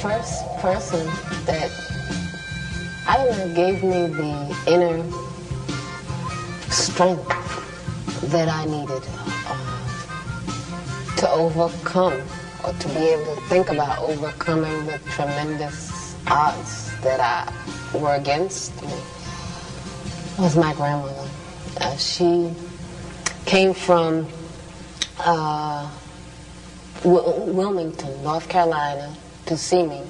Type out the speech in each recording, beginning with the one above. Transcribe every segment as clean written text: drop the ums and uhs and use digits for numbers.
first person that, I don't know, gave me the inner strength that I needed to overcome, or to be able to think about overcoming the tremendous odds that were against me, was my grandmother. She came from Wilmington, North Carolina, to see me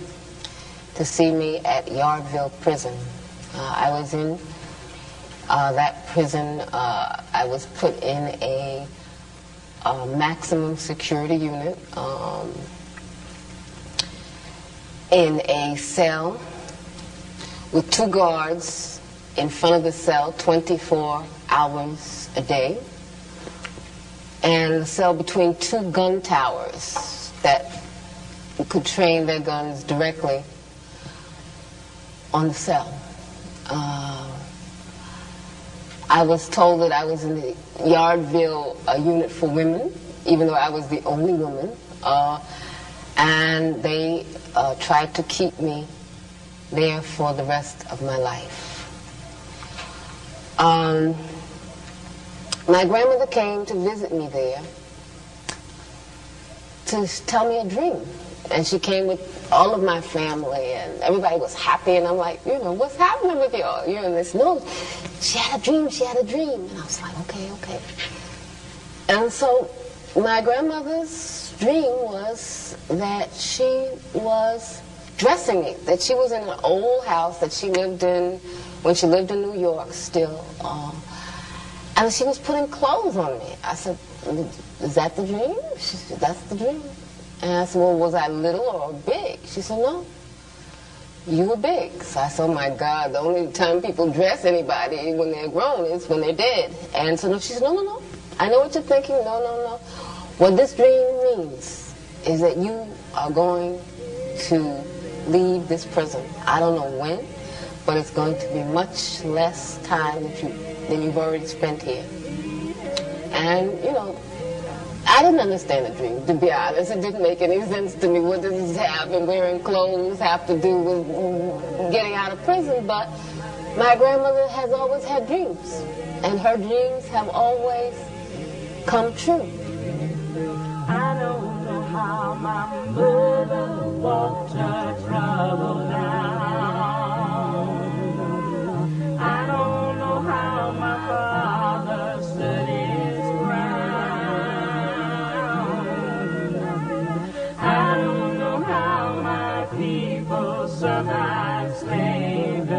at Yardville Prison. I was in that prison. I was put in a maximum security unit, in a cell with 2 guards in front of the cell 24 hours a day, and a cell between 2 gun towers that could train their guns directly on the cell. I was told that I was in the Yardville unit for women, even though I was the only woman, and they tried to keep me there for the rest of my life. My grandmother came to visit me there to tell me a dream. And she came with all of my family, and everybody was happy, and I'm like, what's happening with y'all? And this, no, she had a dream. And I was like, okay. And so my grandmother's dream was that she was dressing me, that she was in an old house that she lived in when she lived in New York still, and she was putting clothes on me. I said, is that the dream? She said, that's the dream. And I said, well, was I little or big? She said, no, you were big. So I said, oh my God, the only time people dress anybody when they're grown is when they're dead. And so she said, no, I know what you're thinking, no. What this dream means is that you are going to leave this prison. I don't know when, but it's going to be much less time than you've already spent here. And, I didn't understand the dream, to be honest. It didn't make any sense to me. What does this have and wearing clothes have to do with getting out of prison? But my grandmother has always had dreams, and her dreams have always come true. I don't know how my mother walked her trouble down. I don't know how my father stood his I don't know how my people survived slavery.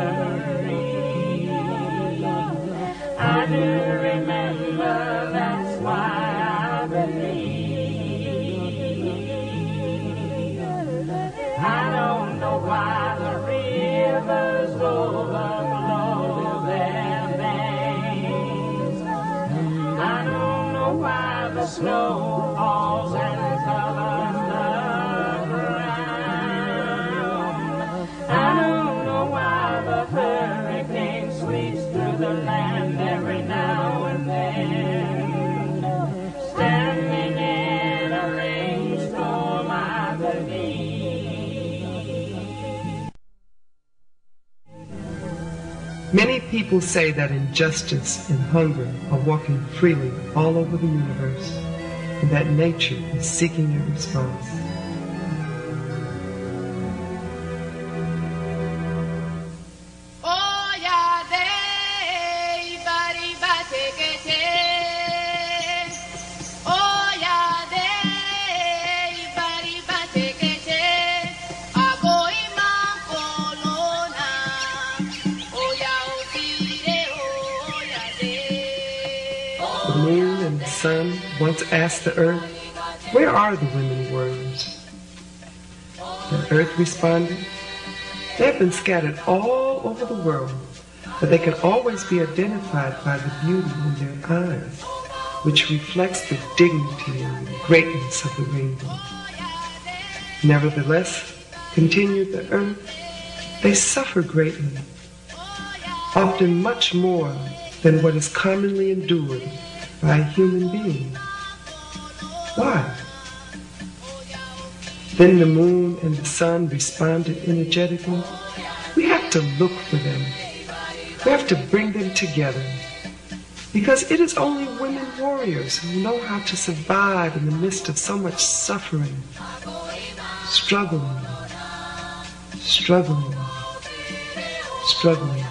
I do remember, that's why I believe. I don't know why the rivers overflow their banks. I don't know why the snow falls and covers the ground. I don't know why the hurricane sweeps through the land every now and then. Standing in a rainstorm, I believe. Many people say that injustice and hunger are walking freely all over the universe, and that nature is seeking a response. The moon and the sun once asked the earth, "Where are the women warriors?" The earth responded, "They have been scattered all over the world, but they can always be identified by the beauty in their eyes, which reflects the dignity and the greatness of the rainbow. Nevertheless," continued the earth, "they suffer greatly, often much more than what is commonly endured by a human being. Why? Then the moon and the sun responded energetically. We have to look for them. We have to bring them together. Because it is only women warriors who know how to survive in the midst of so much suffering, struggling, struggling, struggling.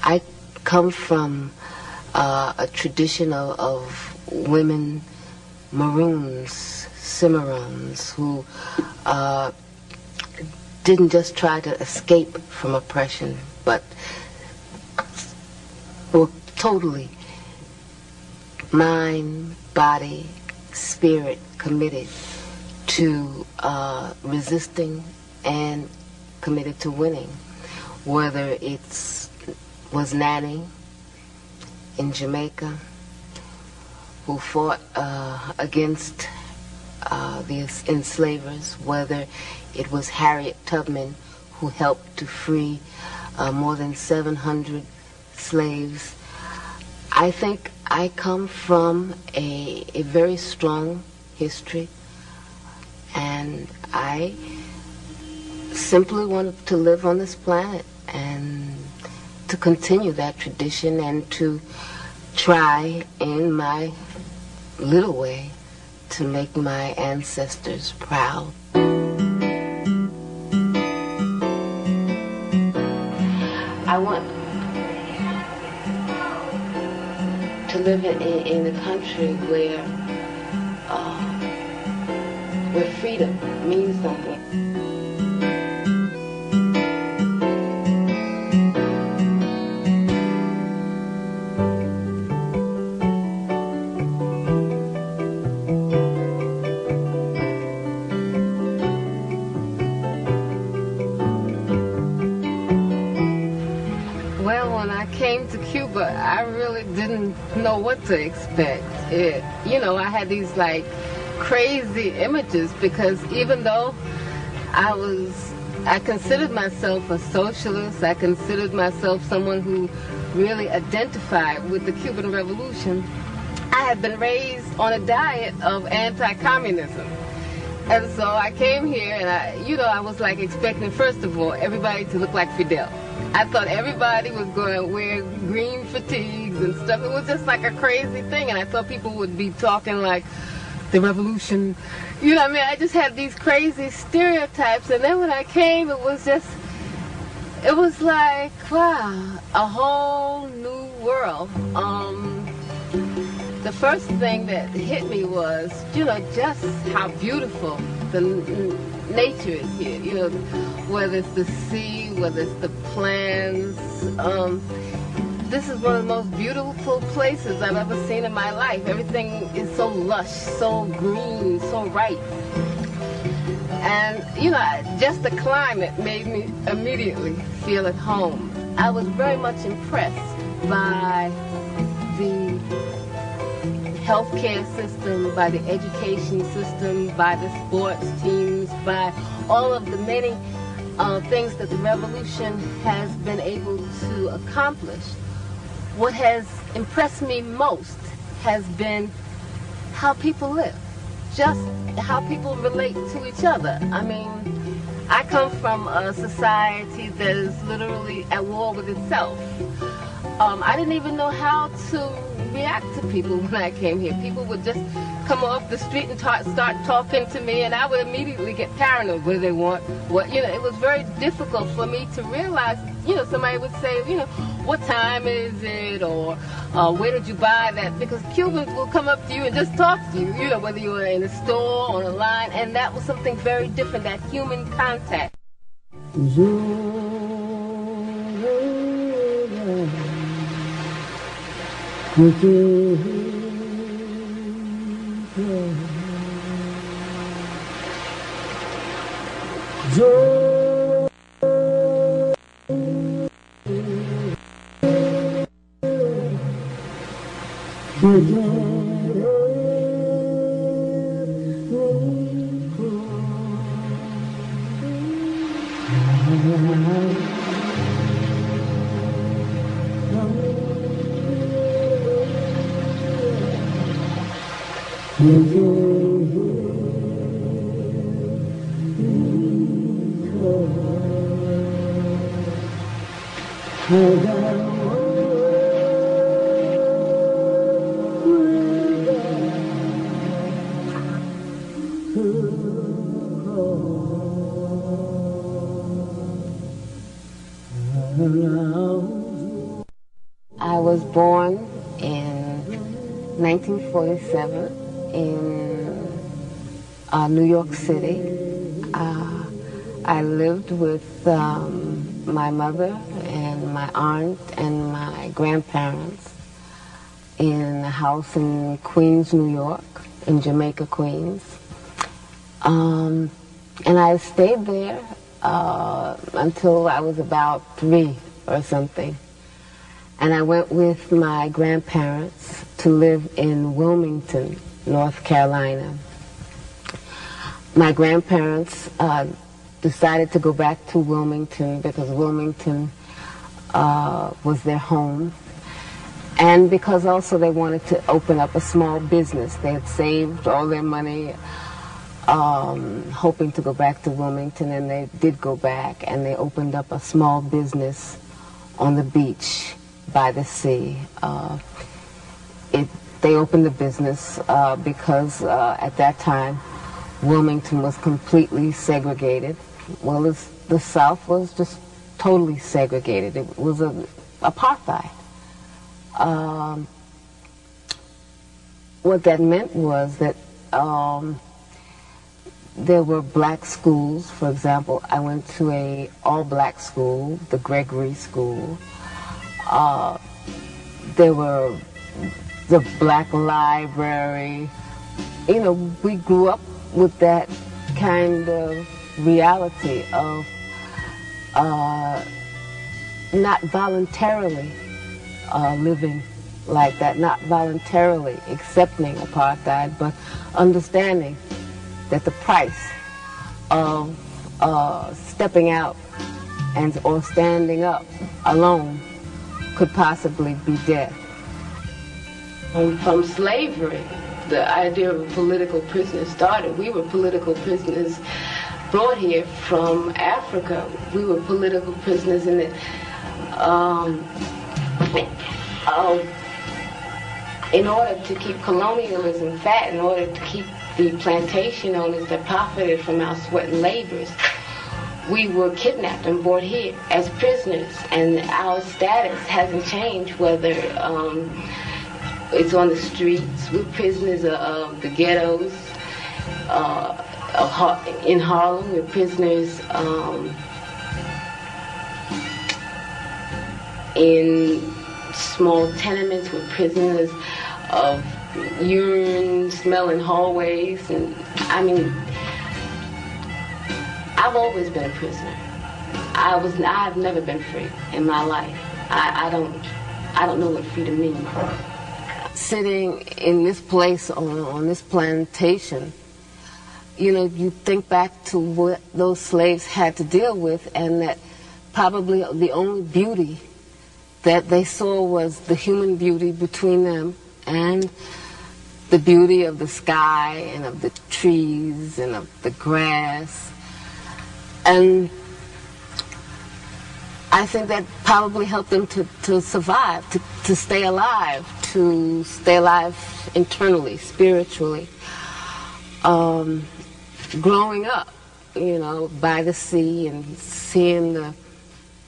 I come from a tradition of women maroons, cimarrones, who didn't just try to escape from oppression, but were totally mind, body, spirit committed to resisting and committed to winning. Whether was Nanny in Jamaica, who fought against the enslavers, whether it was Harriet Tubman, who helped to free more than 700 slaves. I think I come from a very strong history, and I simply wanted to live on this planet and to continue that tradition and to try in my little way to make my ancestors proud. I want to live in a country where freedom means something. Cuba, I really didn't know what to expect. I had these like crazy images, because even though I considered myself a socialist, I considered myself someone who really identified with the Cuban Revolution, I had been raised on a diet of anti-communism. And so I came here and I was like expecting, first of all, everybody to look like Fidel. I thought everybody was going to wear green fatigues and stuff. It was just like a crazy thing, and I thought people would be talking like the revolution. You know what I mean? I just had these crazy stereotypes, and then when I came, it was like, wow, a whole new world. The first thing that hit me was, just how beautiful the nature is here. Whether it's the sea, whether it's the plants. This is one of the most beautiful places I've ever seen in my life. Everything is so lush, so green, so ripe. And, just the climate made me immediately feel at home. I was very much impressed by the healthcare system, by the education system, by the sports teams, by all of the many things that the revolution has been able to accomplish. What has impressed me most has been how people live, just how people relate to each other. I mean, I come from a society that is literally at war with itself. I didn't even know how to react to people when I came here. People would just come off the street and start talking to me, and I would immediately get paranoid. What do they want? It was very difficult for me to realize, somebody would say, what time is it? Or where did you buy that? Because Cubans will come up to you and just talk to you, whether you were in a store, on a line, and that was something very different, that human contact. I was born in 1947 in New York City. I lived with my mother and my aunt and my grandparents in a house in Queens, New York, in Jamaica, Queens. And I stayed there until I was about 3 or something. And I went with my grandparents to live in Wilmington, North Carolina. My grandparents decided to go back to Wilmington because Wilmington was their home. And because also they wanted to open up a small business. They had saved all their money hoping to go back to Wilmington, and they did go back, and they opened up a small business on the beach by the sea. They opened the business because at that time Wilmington was completely segregated. Well, the South was just totally segregated. It was apartheid. What that meant was that there were black schools. For example, I went to a all-black school, the Gregory School. There were the black library. You know, we grew up with that kind of reality of not voluntarily living like that, not voluntarily accepting apartheid, but understanding that the price of stepping out or standing up alone could possibly be death. From slavery, the idea of a political prisoner started. We were political prisoners brought here from Africa. We were political prisoners in the, in order to keep colonialism fat, in order to keep the plantation owners that profited from our sweat and labors, we were kidnapped and brought here as prisoners, and our status hasn't changed, whether it's on the streets. We're prisoners of the ghettos in Harlem. We're prisoners in small tenements. We're prisoners of urine-smelling hallways. And I mean, I've always been a prisoner. I've never been free in my life. I don't know what freedom means. Sitting in this place on this plantation, you know, you think back to what those slaves had to deal with, and that probably the only beauty that they saw was the human beauty between them and the beauty of the sky and of the trees and of the grass. And I think that probably helped them to survive, to stay alive internally, spiritually. Growing up, you know, by the sea and seeing the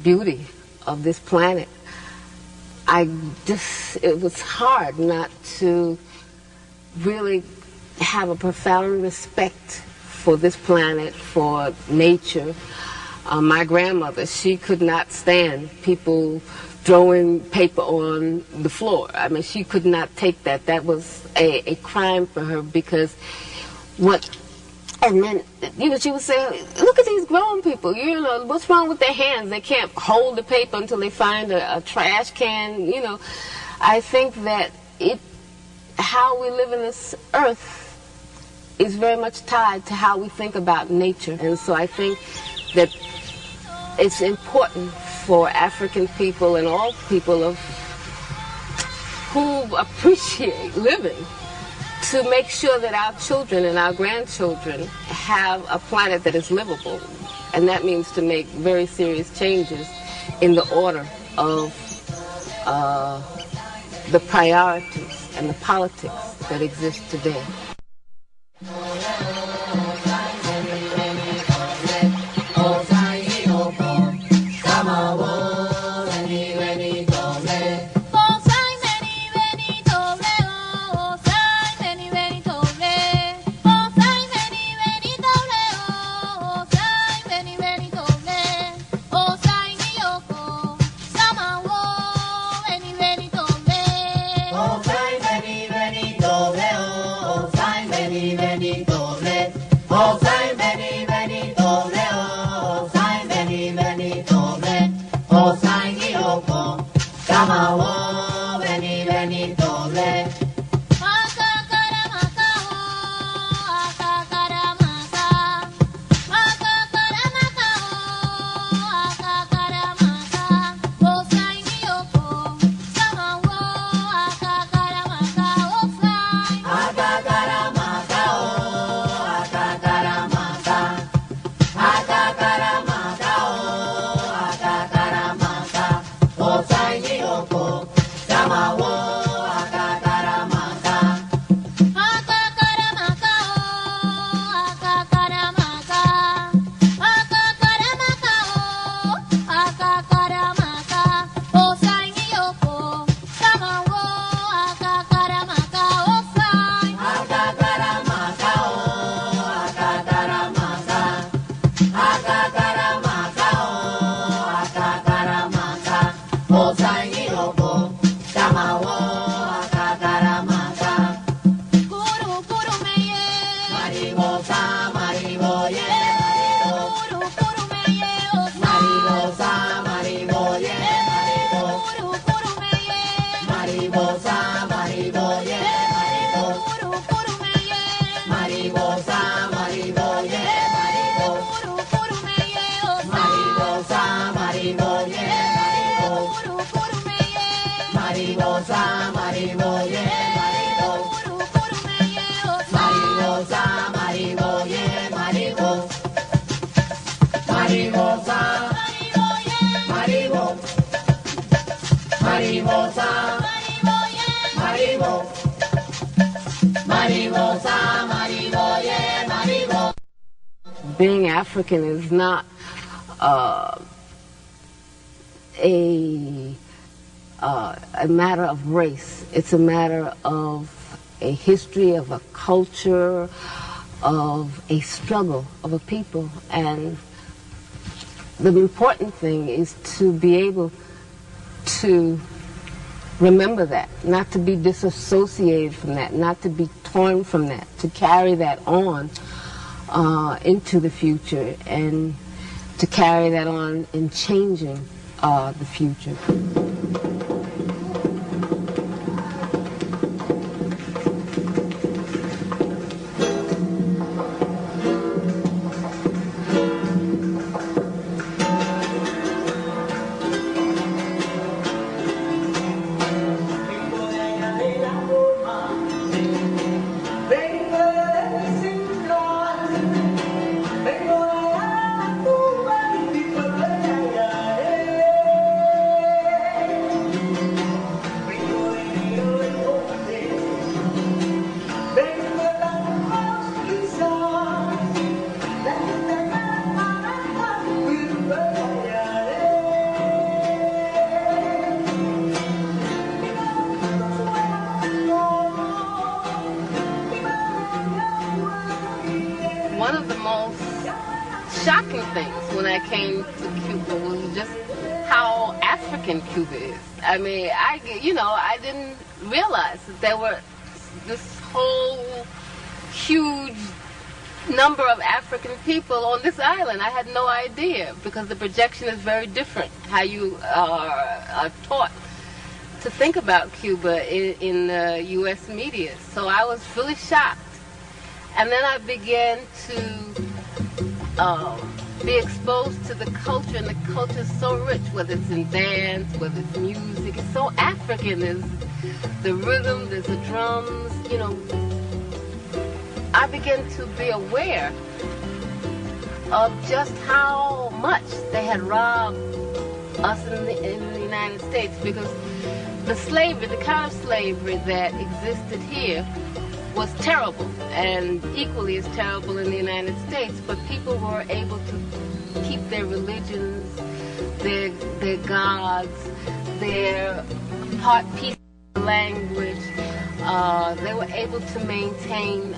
beauty of this planet, it was hard not to really have a profound respect for this planet, for nature. My grandmother, she could not stand people throwing paper on the floor. I mean, she could not take that. That was a crime for her, because and then, you know, she would say, look at these grown people, you know, what's wrong with their hands? They can't hold the paper until they find a trash can, you know. I think that how we live in this earth is very much tied to how we think about nature. And so I think that it's important for African people and all people who appreciate living to make sure that our children and our grandchildren have a planet that is livable. And that means to make very serious changes in the order of the priorities and the politics that exist today. Being African is not a matter of race. It's a matter of a history, of a culture, of a struggle of a people. And the important thing is to be able to remember that, not to be disassociated from that, not to be torn from that, to carry that on into the future and to carry that on in changing the future. One of the most shocking things when I came to Cuba was just how African Cuba is. I mean, I didn't realize that there were this whole huge number of African people on this island. I had no idea, because the projection is very different, how you are taught to think about Cuba in the U.S. media. So I was really shocked. And then I began to be exposed to the culture, and the culture is so rich, whether it's in dance, whether it's music. It's so African. There's the rhythm, there's the drums, I began to be aware of just how much they had robbed us in the United States, because the slavery, the kind of slavery that existed here was terrible, and equally as terrible in the United States, but people were able to keep their religions, their gods, their piece of language. They were able to maintain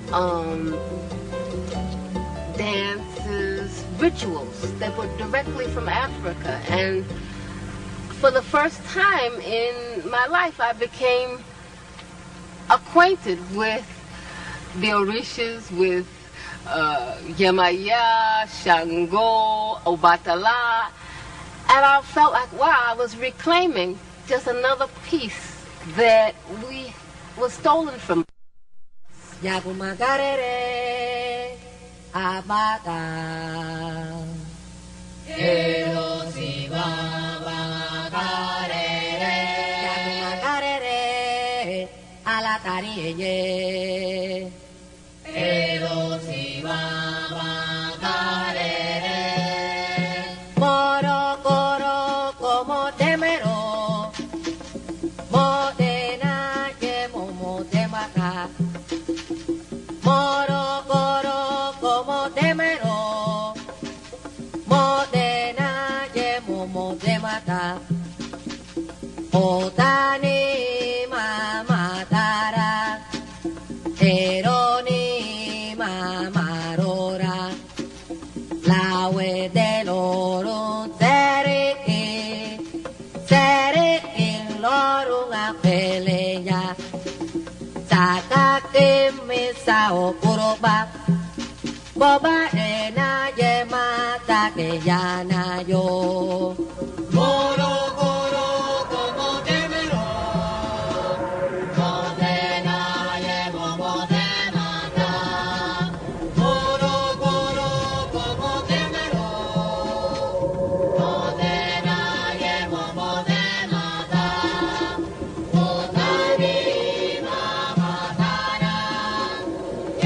dances, rituals that were directly from Africa. And for the first time in my life, I became acquainted with the Orishas, with Yemaya, Shango, Obatala, and I felt like, wow, I was reclaiming just another piece that was stolen from. Yagumagarere abaga erosi babagarere Yagumagarere alatariye erosi babagarere moro coro como temero modena que momo temaka moro coro como temero modena que momo temaka otani mamatara eroni mamarora lawe del oro seriki loro a peleya sakake misa okuroba boba ena yema take yana yo moro coro como temero modena yemo modena moro coro como temero modena yemo modena otani mamatara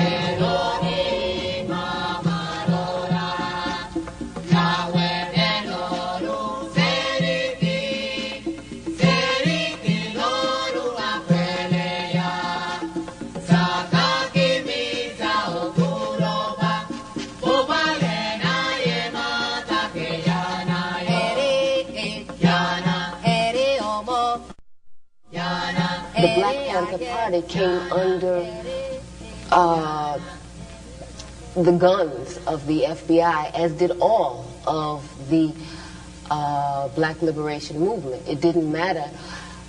eroni mamarora lawe deloro seriki loru apeleya sakaki misa okuroba bobalena yemata ke yana eri omo yana The Black Panther Party came under the guns of the FBI, as did all of the Black Liberation Movement. It didn't matter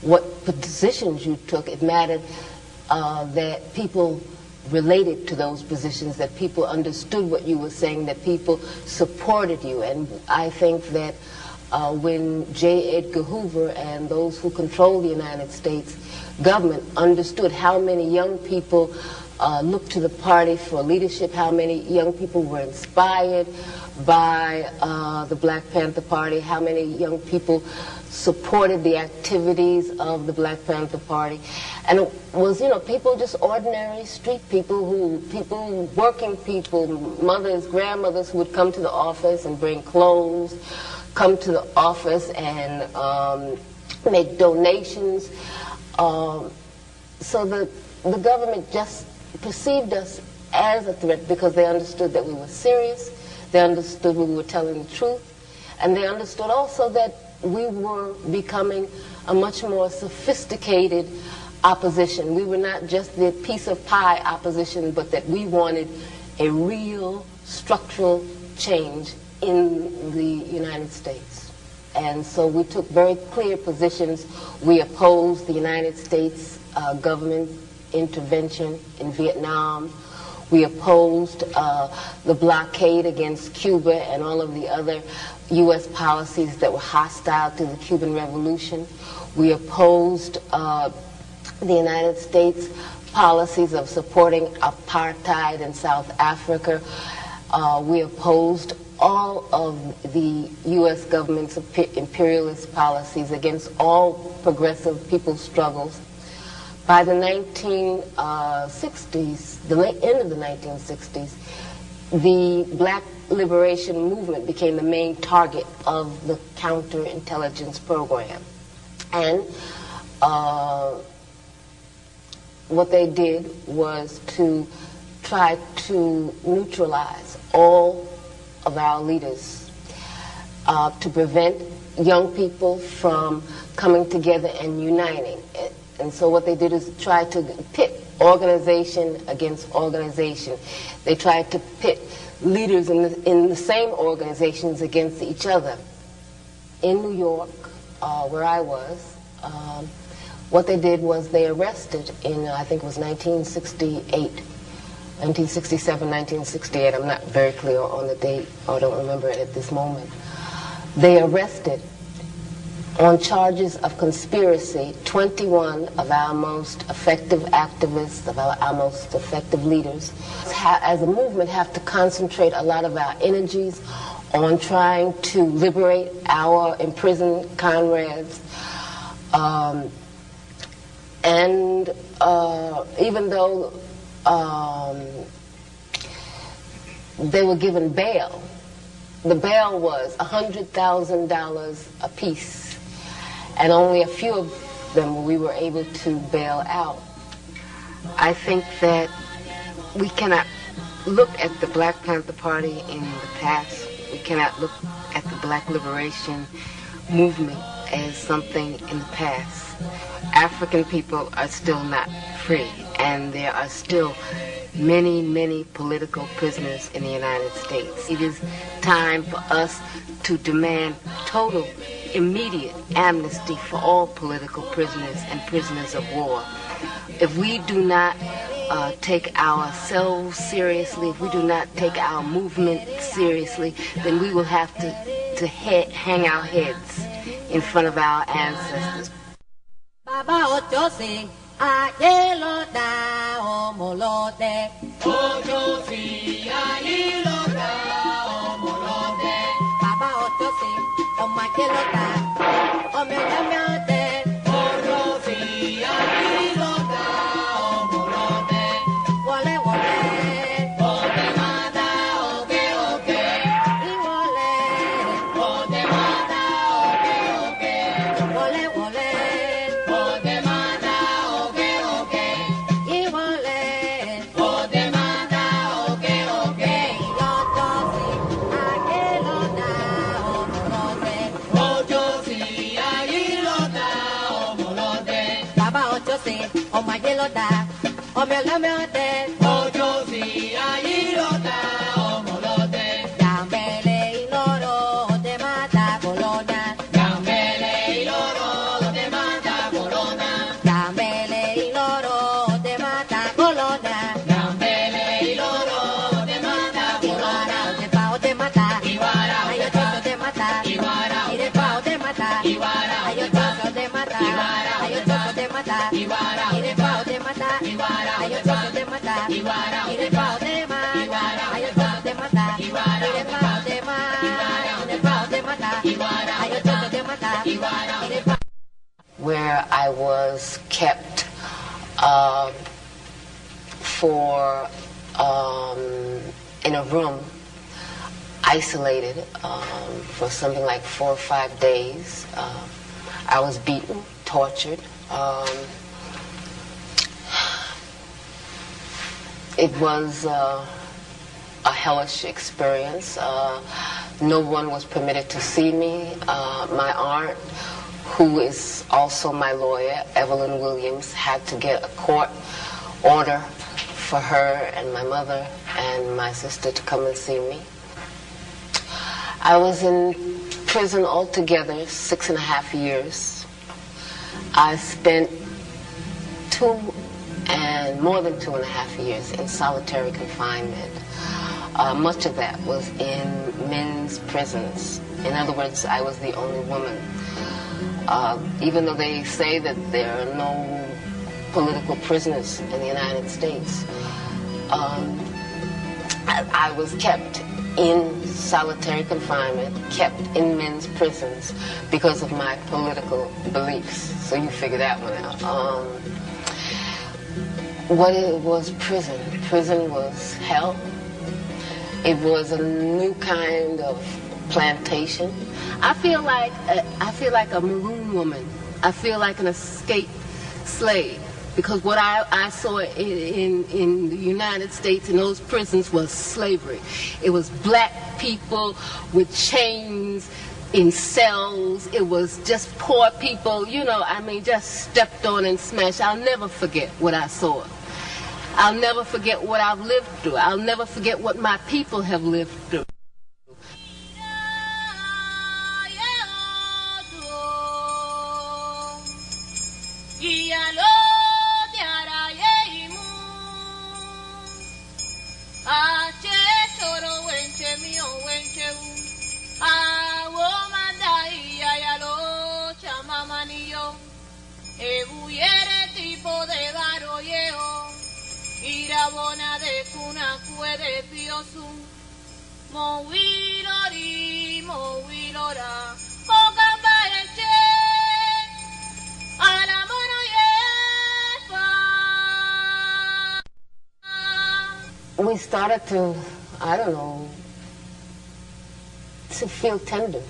what positions you took. It mattered that people related to those positions, that people understood what you were saying, that people supported you. And I think that when J. Edgar Hoover and those who control the United States government understood how many young people looked to the party for leadership, how many young people were inspired by the Black Panther Party, how many young people supported the activities of the Black Panther Party. And it was, people, just ordinary street people, working people, mothers, grandmothers who would come to the office and bring clothes, come to the office and make donations. So the government just perceived us as a threat because they understood that we were serious, they understood we were telling the truth, and they understood also that we were becoming a much more sophisticated opposition. We were not just the piece of pie opposition, but that we wanted a real structural change in the United States. And so we took very clear positions. We opposed the United States government intervention in Vietnam. We opposed the blockade against Cuba and all of the other U.S. policies that were hostile to the Cuban Revolution. We opposed the United States policies of supporting apartheid in South Africa. We opposed all of the U.S. government's imperialist policies against all progressive people's struggles. By the 1960s, the end of the 1960s, the black liberation movement became the main target of the counterintelligence program. And what they did was to try to neutralize all of our leaders, to prevent young people from coming together and uniting. And so what they did is try to pit organization against organization. They tried to pit leaders in the same organizations against each other. In New York, where I was, what they did was they arrested in, I think it was 1967, 1968, I'm not very clear on the date, or I don't remember it at this moment. They arrested on charges of conspiracy 21 of our most effective activists, of our most effective leaders. As a movement, have to concentrate a lot of our energies on trying to liberate our imprisoned comrades. Even though they were given bail, the bail was $100,000 apiece. And only a few of them we were able to bail out. I think that we cannot look at the Black Panther Party in the past. We cannot look at the Black Liberation Movement as something in the past. African people are still not free, and there are still many, many political prisoners in the United States. It is time for us to demand total, immediate amnesty for all political prisoners and prisoners of war. If we do not take ourselves seriously, if we do not take our movement seriously, then we will have to hang our heads in front of our ancestors. Baba Ochosi, ayelo da omolote. Ochosi, ayelo da omolote. Baba Ochosi, omayelo da omelote. Ochosi, ayelo da omolote. Wole wole, ote mata oke oke. Iwole, ote mata oke oke. Wole wole. Omayelota, omelote, Ochosi, ayilota, omolote. Gambele iloro, te mata colona. Gambele iloro, te mata colona. Gambele iloro, te mata colona. Gambele iloro, te mata colona. Te pao te mata, Iwara, ayochoso te mata, Iwara, y de pao te mata, Iwara, ayochoso te mata, Iwara, ayochoso te mata, Iwara. Where I was kept in a room, isolated for something like 4 or 5 days. I was beaten, tortured. It was a hellish experience. No one was permitted to see me. My aunt, who is also my lawyer, Evelyn Williams, had to get a court order for her and my mother and my sister to come and see me. I was in prison altogether 6.5 years. I spent more than 2.5 years in solitary confinement. Much of that was in men's prisons. In other words, I was the only woman. Even though they say that there are no political prisoners in the United States, I was kept in solitary confinement, kept in men's prisons because of my political beliefs. So you figure that one out. what it was prison. Prison was hell. It was a new kind of plantation. I feel like a maroon woman. I feel like an escaped slave, because what I saw in the United States in those prisons was slavery. It was black people with chains in cells. It was just poor people, you know, I mean, just stepped on and smashed. I'll never forget what I saw. I'll never forget what I've lived through. I'll never forget what my people have lived through. Irabona de cuna fue de piosu, movilori, movilora, poca pareche, a la mono yefa. We started to, I don't know, to feel tender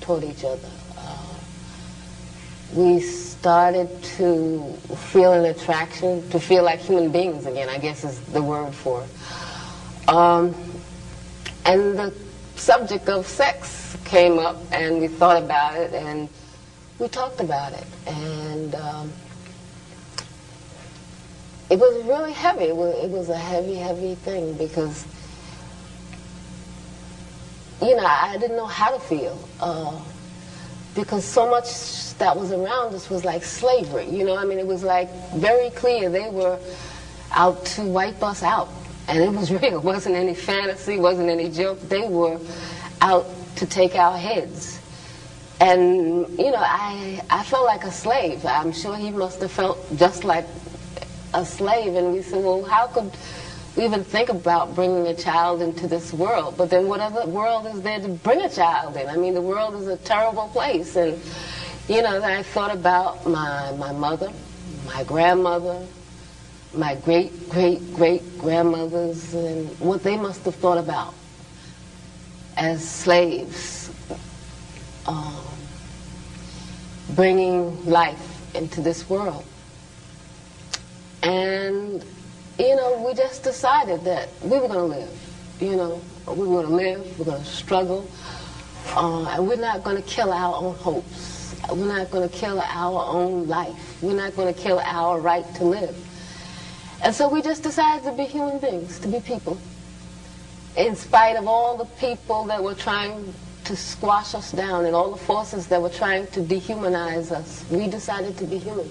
toward each other. We started to feel an attraction, to feel like human beings again, I guess is the word for it. And the subject of sex came up, and we thought about it, and we talked about it. And it was really heavy. It was a heavy, heavy thing, because, you know, I didn't know how to feel. Because so much that was around us was like slavery, you know, I mean, it was like very clear they were out to wipe us out. And it was real. It wasn't any fantasy, wasn't any joke. They were out to take our heads. And, you know, I felt like a slave. I'm sure he must have felt just like a slave. And we said, well, how could we even think about bringing a child into this world? But then what other world is there to bring a child in? I mean, the world is a terrible place. And, you know, I thought about my mother, my grandmother, my great-great-great-grandmothers, and what they must have thought about as slaves, bringing life into this world. And, you know, we just decided that we were going to live, you know. We were going to live, we're going to struggle, and we're not going to kill our own hopes. We're not going to kill our own life. We're not going to kill our right to live. And so we just decided to be human beings, to be people. In spite of all the people that were trying to squash us down and all the forces that were trying to dehumanize us, we decided to be human.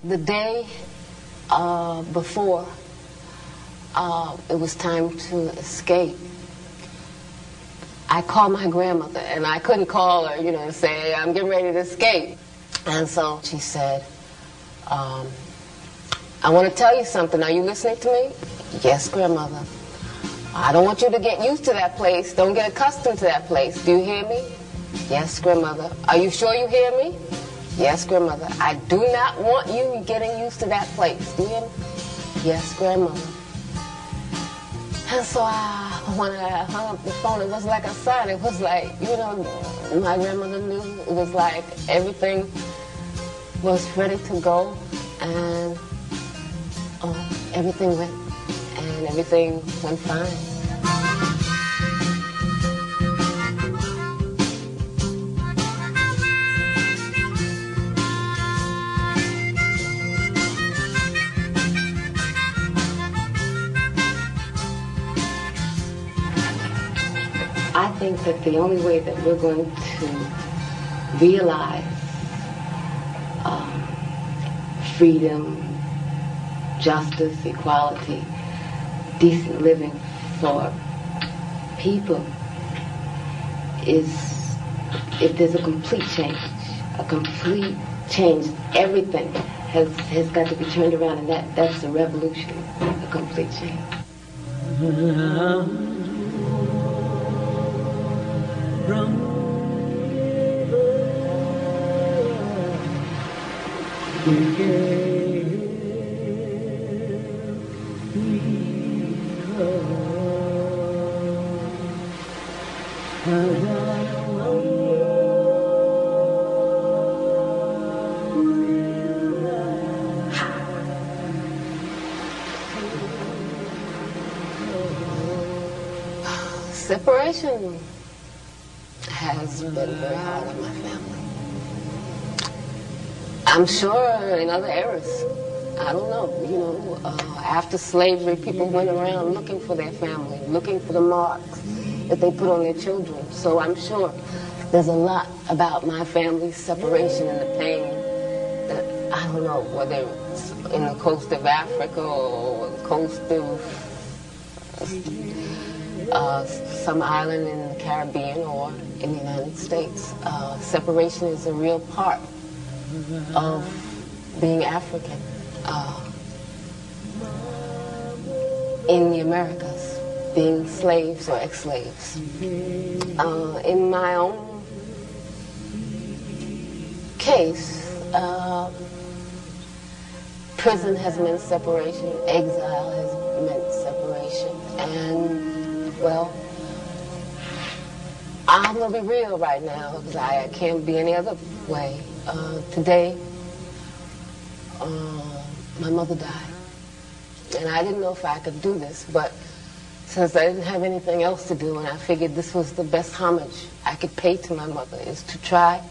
The day before it was time to escape, I called my grandmother, and I couldn't call her, you know, and say, I'm getting ready to escape. And so she said, I want to tell you something. Are you listening to me? Yes, grandmother. I don't want you to get used to that place. Don't get accustomed to that place. Do you hear me? Yes, grandmother. Are you sure you hear me? Yes, grandmother. I do not want you getting used to that place. Do you hear me? Yes, grandmother. And so when I hung up the phone, it was like a sign. It was like, you know, my grandmother knew. It was like everything was ready to go, and everything went fine. I think that the only way that we're going to realize freedom, justice, equality, decent living for people is if there's a complete change. A complete change. Everything has got to be turned around, and that's a revolution, a complete change. Separation has been very hard on my family. I'm sure in other eras, I don't know, you know, after slavery, people went around looking for their family, looking for the marks that they put on their children. So I'm sure there's a lot about my family's separation and the pain that, I don't know, whether it's in the coast of Africa or the coast of some island in the Caribbean or in the United States. Separation is a real part of being African in the Americas, being slaves or ex-slaves. In my own case, prison has meant separation, exile has meant separation, and well, I'm going to be real right now because I can't be any other way. Today, my mother died. And I didn't know if I could do this, but since I didn't have anything else to do, and I figured this was the best homage I could pay to my mother, is to try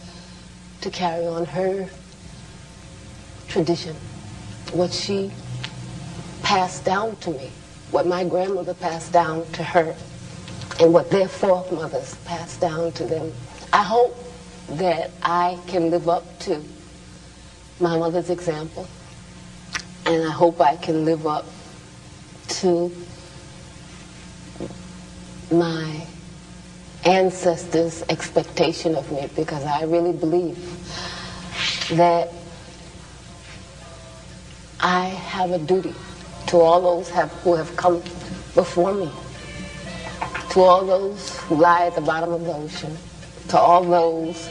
to carry on her tradition, what she passed down to me, what my grandmother passed down to her, and what their foremothers passed down to them. I hope that I can live up to my mother's example, and I hope I can live up to my ancestors' expectation of me, because I really believe that I have a duty to all those who have come before me, to all those who lie at the bottom of the ocean, to all those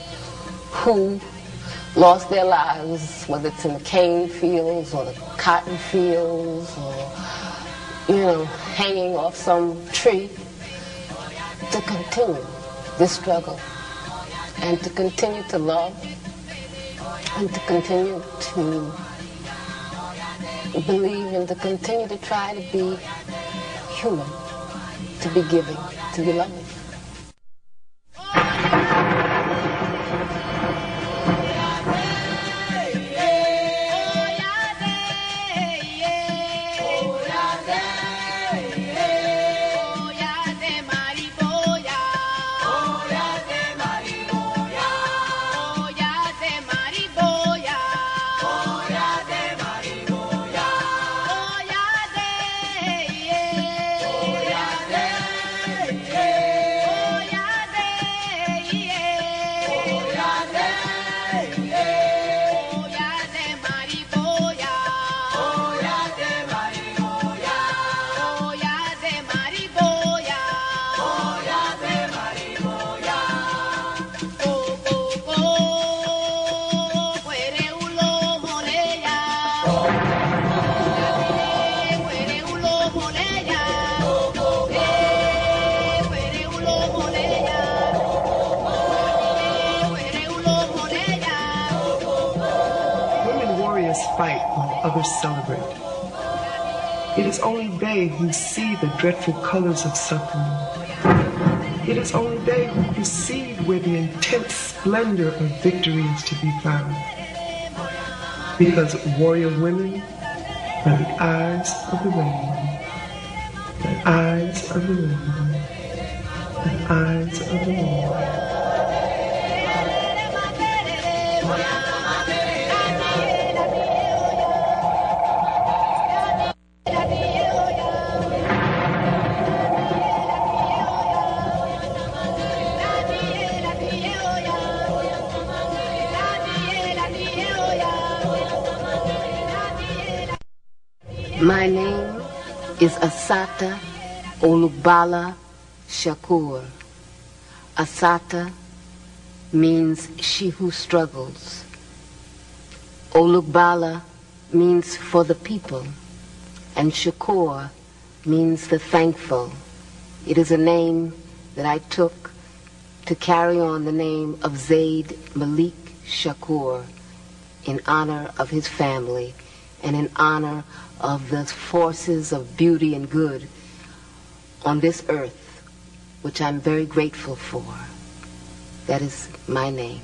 who lost their lives, whether it's in the cane fields or the cotton fields or, you know, hanging off some tree, to continue this struggle and to continue to love and to continue to believe and to continue to try to be human. to be giving, to be loving. Fight while others celebrate. It is only they who see the dreadful colors of suffering. It is only they who perceive where the intense splendor of victory is to be found. Because warrior women are the eyes of the rainbow, the eyes of the rainbow, the eyes of the rainbow. My name is Assata Shakur. Assata means she who struggles. Olugbala means for the people, and Shakur means the thankful. It is a name that I took to carry on the name of Zaid Malik Shakur in honor of his family and in honor of the forces of beauty and good on this earth, which I'm very grateful for. That is my name.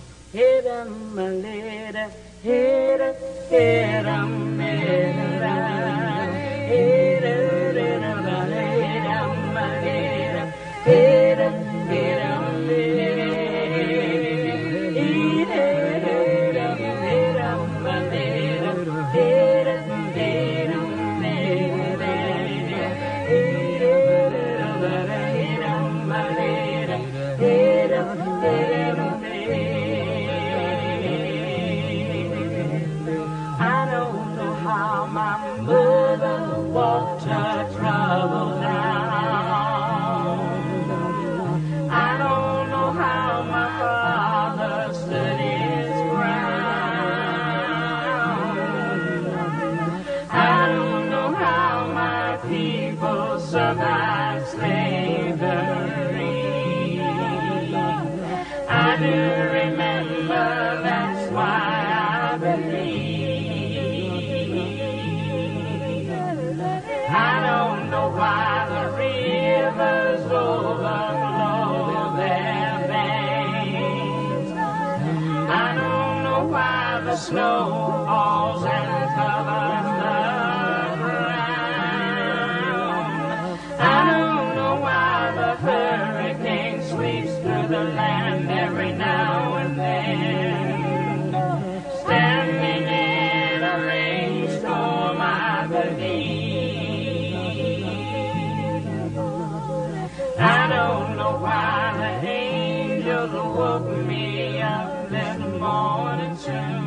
I do remember, that's why I believe. I don't know why the rivers overflow their banks. I don't know why the snow falls and covers the ground. I don't know why the hurricane sweeps through the land every now and then. Standing in a rainstorm, I believe. I don't know why the angels woke me up this morning too.